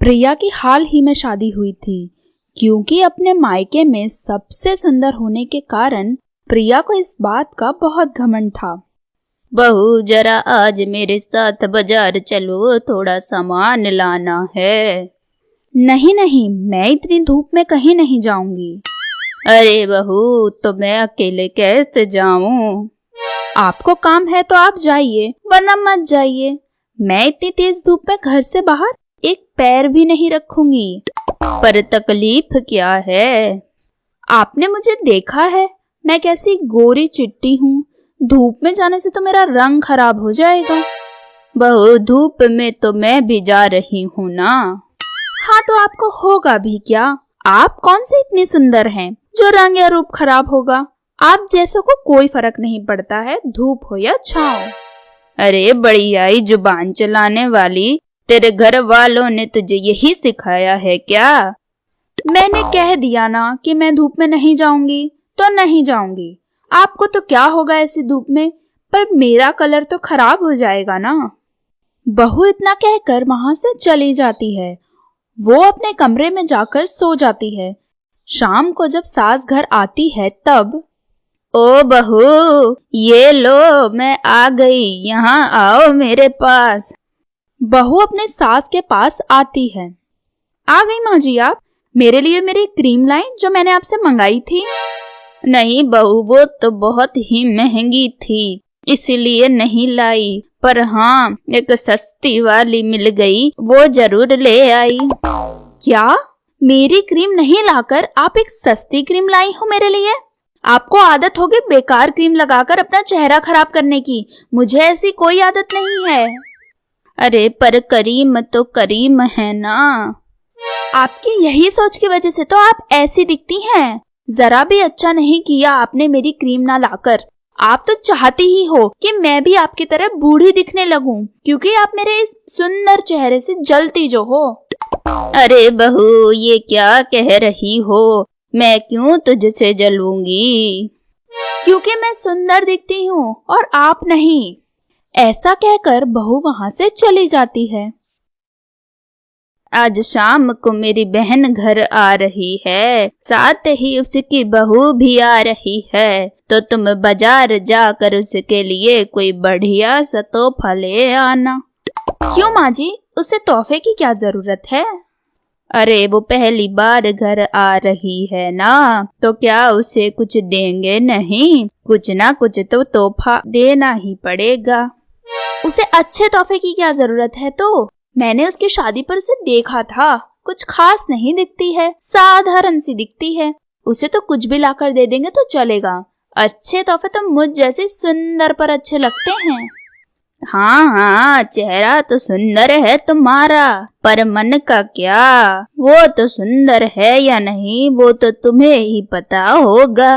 प्रिया की हाल ही में शादी हुई थी। क्योंकि अपने मायके में सबसे सुंदर होने के कारण प्रिया को इस बात का बहुत घमंड था। बहू जरा आज मेरे साथ बाजार चलो, थोड़ा सामान लाना है। नहीं नहीं, मैं इतनी धूप में कहीं नहीं जाऊंगी। अरे बहू, तो मैं अकेले कैसे जाऊं? आपको काम है तो आप जाइए, वरना मत जाइए। मैं इतनी तेज धूप में घर से बाहर एक पैर भी नहीं रखूंगी। पर तकलीफ क्या है? आपने मुझे देखा है, मैं कैसी गोरी चिट्टी हूँ। धूप में जाने से तो मेरा रंग खराब हो जाएगा। बहू, धूप में तो मैं भी जा रही हूँ ना। हाँ तो आपको होगा भी क्या? आप कौन से इतनी सुंदर हैं जो रंग या रूप खराब होगा? आप जैसों को कोई फर्क नहीं पड़ता है, धूप हो या छाँव। अरे बड़ी आई जुबान चलाने वाली, तेरे घर वालों ने तुझे यही सिखाया है क्या? मैंने कह दिया ना कि मैं धूप में नहीं जाऊंगी तो नहीं जाऊंगी। आपको तो क्या होगा ऐसी धूप में, पर मेरा कलर तो खराब हो जाएगा ना। बहू इतना कहकर वहां से चली जाती है। वो अपने कमरे में जाकर सो जाती है। शाम को जब सास घर आती है तब, ओ बहू, ये लो मैं आ गई, यहाँ आओ मेरे पास। बहू अपने सास के पास आती है। आ गई माँ जी आप? मेरे लिए मेरी क्रीम लाइन जो मैंने आपसे मंगाई थी? नहीं बहू, वो तो बहुत ही महंगी थी, इसलिए नहीं लाई। पर हाँ, एक सस्ती वाली मिल गई, वो जरूर ले आई। क्या? मेरी क्रीम नहीं लाकर आप एक सस्ती क्रीम लाई हो मेरे लिए? आपको आदत होगी बेकार क्रीम लगाकर अपना चेहरा खराब करने की। मुझे ऐसी कोई आदत नहीं है। अरे पर करीम तो करीम है ना। आपकी यही सोच की वजह से तो आप ऐसी दिखती हैं। जरा भी अच्छा नहीं किया आपने मेरी क्रीम ना लाकर। आप तो चाहती ही हो कि मैं भी आपकी तरह बूढ़ी दिखने लगूं, क्योंकि आप मेरे इस सुंदर चेहरे से जलती जो हो। अरे बहू, ये क्या कह रही हो? मैं क्यों तुझसे जलूंगी? क्योंकि मैं सुंदर दिखती हूँ और आप नहीं। ऐसा कहकर बहू वहां से चली जाती है। आज शाम को मेरी बहन घर आ रही है, साथ ही उसकी बहू भी आ रही है, तो तुम बाजार जाकर उसके लिए कोई बढ़िया सा तोहफा ले आना। क्यों माँ जी, उसे तोहफे की क्या जरूरत है? अरे वो पहली बार घर आ रही है ना, तो क्या उसे कुछ देंगे नहीं? कुछ ना कुछ तो तोहफा देना ही पड़ेगा। उसे अच्छे तोहफे की क्या जरूरत है? तो मैंने उसकी शादी पर उसे देखा था, कुछ खास नहीं दिखती है, साधारण सी दिखती है। उसे तो कुछ भी लाकर दे देंगे तो चलेगा। अच्छे तोहफे तो मुझ जैसे सुंदर पर अच्छे लगते हैं। हाँ हाँ, चेहरा तो सुंदर है तुम्हारा, पर मन का क्या? वो तो सुंदर है या नहीं, वो तो तुम्हें ही पता होगा।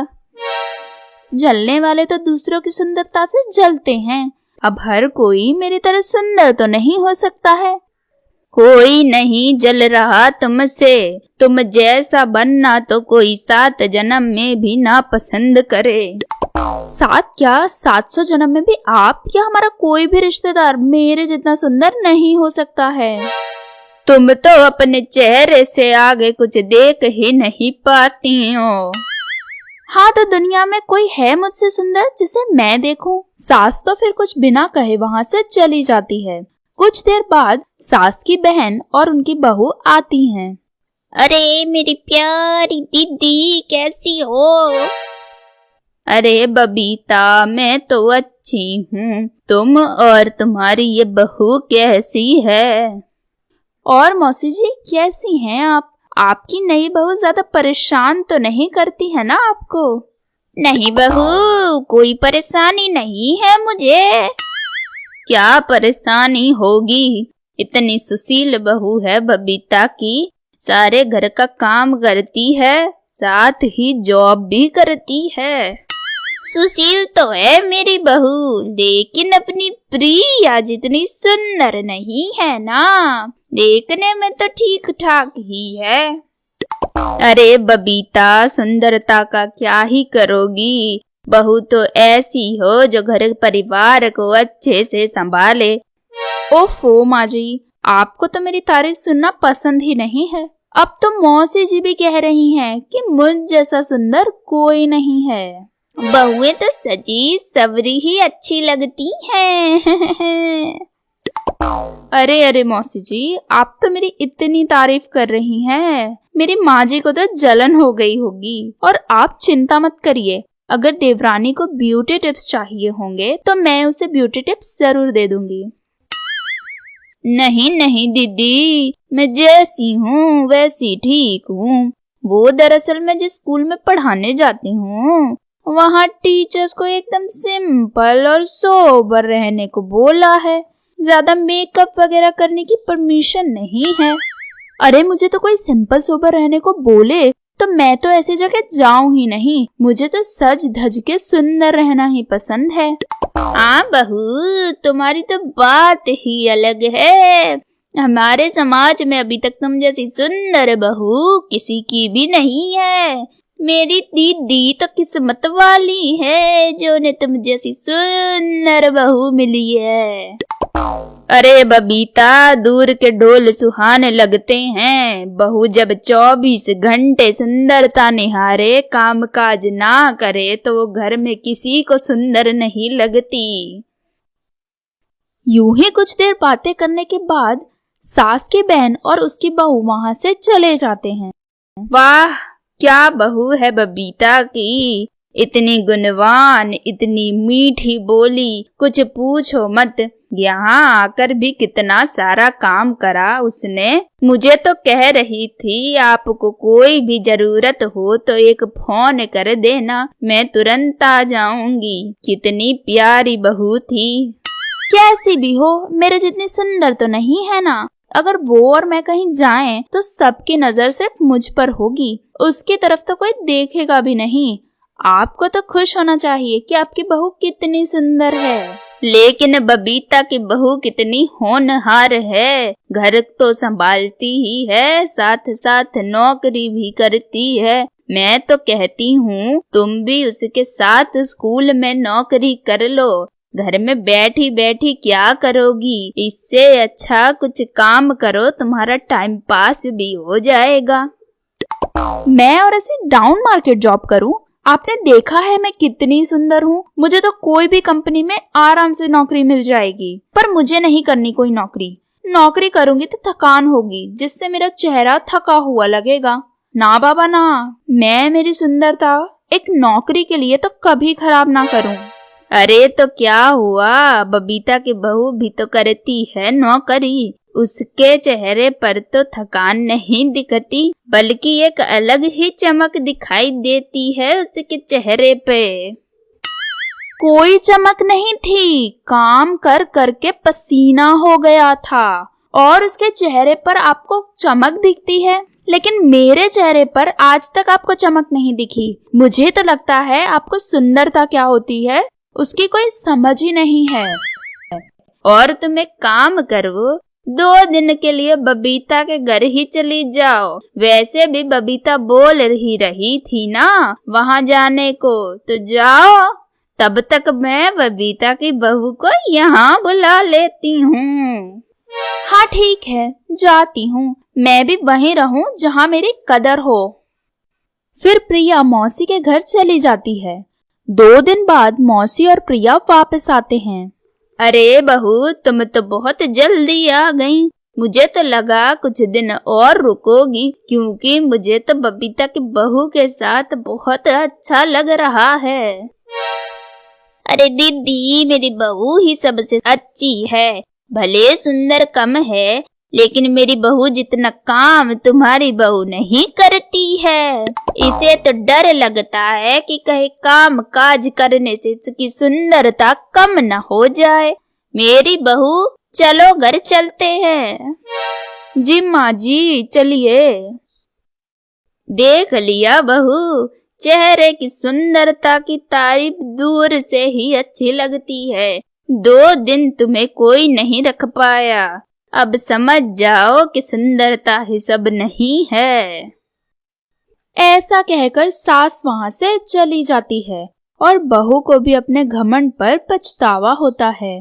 जलने वाले तो दूसरों की सुंदरता से जलते हैं। अब हर कोई मेरी तरह सुंदर तो नहीं हो सकता है। कोई नहीं जल रहा तुमसे। तुम जैसा बनना तो कोई 7 जन्म में भी ना पसंद करे। 7 क्या, 700 जन्म में भी आप या हमारा कोई भी रिश्तेदार मेरे जितना सुंदर नहीं हो सकता है। तुम तो अपने चेहरे से आगे कुछ देख ही नहीं पाती हो। हाँ तो दुनिया में कोई है मुझसे सुंदर जिसे मैं देखूं? सास तो फिर कुछ बिना कहे वहां से चली जाती है। कुछ देर बाद सास की बहन और उनकी बहू आती हैं। अरे मेरी प्यारी दीदी, कैसी हो? अरे बबीता, मैं तो अच्छी हूँ, तुम और तुम्हारी ये बहू कैसी है? और मौसी जी कैसी हैं आप? आपकी नई बहू ज्यादा परेशान तो नहीं करती है ना आपको? नहीं बहू, कोई परेशानी नहीं है मुझे। क्या परेशानी होगी? इतनी सुशील बहू है बबीता की, सारे घर का काम करती है, साथ ही जॉब भी करती है। सुशील तो है मेरी बहू, लेकिन अपनी प्रिया जितनी सुंदर नहीं है ना। देखने में तो ठीक ठाक ही है। अरे बबीता, सुंदरता का क्या ही करोगी? बहू तो ऐसी हो जो घर परिवार को अच्छे से संभाले। ओफो माँ जी, आपको तो मेरी तारीफ सुनना पसंद ही नहीं है। अब तो मौसी जी भी कह रही हैं कि मुझ जैसा सुंदर कोई नहीं है। बहुएं तो सजी सवरी ही अच्छी लगती हैं। अरे अरे मौसी जी, आप तो मेरी इतनी तारीफ कर रही हैं, मेरी माँ जी को तो जलन हो गई होगी। और आप चिंता मत करिए, अगर देवरानी को ब्यूटी टिप्स चाहिए होंगे तो मैं उसे ब्यूटी टिप्स जरूर दे दूंगी। नहीं नहीं दीदी, मैं जैसी हूँ वैसी ठीक हूँ। वो दरअसल मैं जिस स्कूल में पढ़ाने जाती हूँ वहाँ टीचर्स को एकदम सिंपल और सोबर रहने को बोला है, ज्यादा मेकअप वगैरह करने की परमिशन नहीं है। अरे मुझे तो कोई सिंपल सोबर रहने को बोले तो मैं तो ऐसी जगह जाऊं ही नहीं, मुझे तो सज धज के सुंदर रहना ही पसंद है। हाँ बहू, तुम्हारी तो बात ही अलग है। हमारे समाज में अभी तक तुम जैसी सुंदर बहू किसी की भी नहीं है। मेरी दीदी तो किस्मत वाली है जो ने तुम जैसी सुंदर बहू मिली है। अरे बबीता, दूर के ढोल सुहाने लगते हैं। बहू जब 24 घंटे सुंदरता निहारे, काम काज ना करे तो वो घर में किसी को सुंदर नहीं लगती। यूं ही कुछ देर बातें करने के बाद सास की बहन और उसकी बहू वहां से चले जाते हैं। वाह, क्या बहू है बबीता की, इतनी गुणवान, इतनी मीठी बोली, कुछ पूछो मत। यहाँ आकर भी कितना सारा काम करा उसने। मुझे तो कह रही थी आपको कोई भी जरूरत हो तो एक फोन कर देना, मैं तुरंत आ जाऊंगी। कितनी प्यारी बहू थी। कैसी भी हो, मेरे जितनी सुंदर तो नहीं है ना। अगर वो और मैं कहीं जाएं तो सबकी नजर सिर्फ मुझ पर होगी, उसकी तरफ तो कोई देखेगा भी नहीं। आपको तो खुश होना चाहिए कि आपकी बहू कितनी सुंदर है। लेकिन बबीता की बहू कितनी होनहार है, घर तो संभालती ही है, साथ साथ नौकरी भी करती है। मैं तो कहती हूँ तुम भी उसके साथ स्कूल में नौकरी कर लो। घर में बैठी बैठी क्या करोगी, इससे अच्छा कुछ काम करो, तुम्हारा टाइम पास भी हो जाएगा। मैं और ऐसे डाउन मार्केट जॉब करूं? आपने देखा है मैं कितनी सुंदर हूँ। मुझे तो कोई भी कंपनी में आराम से नौकरी मिल जाएगी, पर मुझे नहीं करनी कोई नौकरी। नौकरी करूंगी तो थकान होगी, जिससे मेरा चेहरा थका हुआ लगेगा। ना बाबा ना, मैं मेरी सुंदरता एक नौकरी के लिए तो कभी खराब ना करूं। अरे तो क्या हुआ, बबीता की बहू भी तो करती है नौकरी। उसके चेहरे पर तो थकान नहीं दिखती, बल्कि एक अलग ही चमक दिखाई देती है उसके चेहरे पे। कोई चमक नहीं थी, काम कर करके पसीना हो गया था और उसके चेहरे पर आपको चमक दिखती है। लेकिन मेरे चेहरे पर आज तक आपको चमक नहीं दिखी। मुझे तो लगता है आपको सुंदरता क्या होती है उसकी कोई समझ ही नहीं है। और तुम एक काम करो, 2 दिन के लिए बबीता के घर ही चली जाओ। वैसे भी बबीता बोल ही रही थी ना वहां जाने को, तो जाओ। तब तक मैं बबीता की बहू को यहाँ बुला लेती हूँ। हाँ ठीक है, जाती हूँ। मैं भी वहीं रहूं जहाँ मेरी कदर हो। फिर प्रिया मौसी के घर चली जाती है। 2 दिन बाद मौसी और प्रिया वापस आते हैं। अरे बहू, तुम तो बहुत जल्दी आ गई। मुझे तो लगा कुछ दिन और रुकोगी, क्योंकि मुझे तो बबीता की बहू के साथ बहुत अच्छा लग रहा है। अरे दीदी, मेरी बहू ही सबसे अच्छी है। भले सुंदर कम है, लेकिन मेरी बहू जितना काम तुम्हारी बहू नहीं करती है। इसे तो डर लगता है कि कहीं काम काज करने से इसकी सुंदरता कम न हो जाए। मेरी बहू, चलो घर चलते हैं। जी माँ जी, चलिए। देख लिया बहू, चेहरे की सुंदरता की तारीफ दूर से ही अच्छी लगती है। 2 दिन तुम्हें कोई नहीं रख पाया, अब समझ जाओ कि सुंदरता ही सब नहीं है। ऐसा कहकर सास वहां से चली जाती है और बहू को भी अपने घमंड पर पछतावा होता है।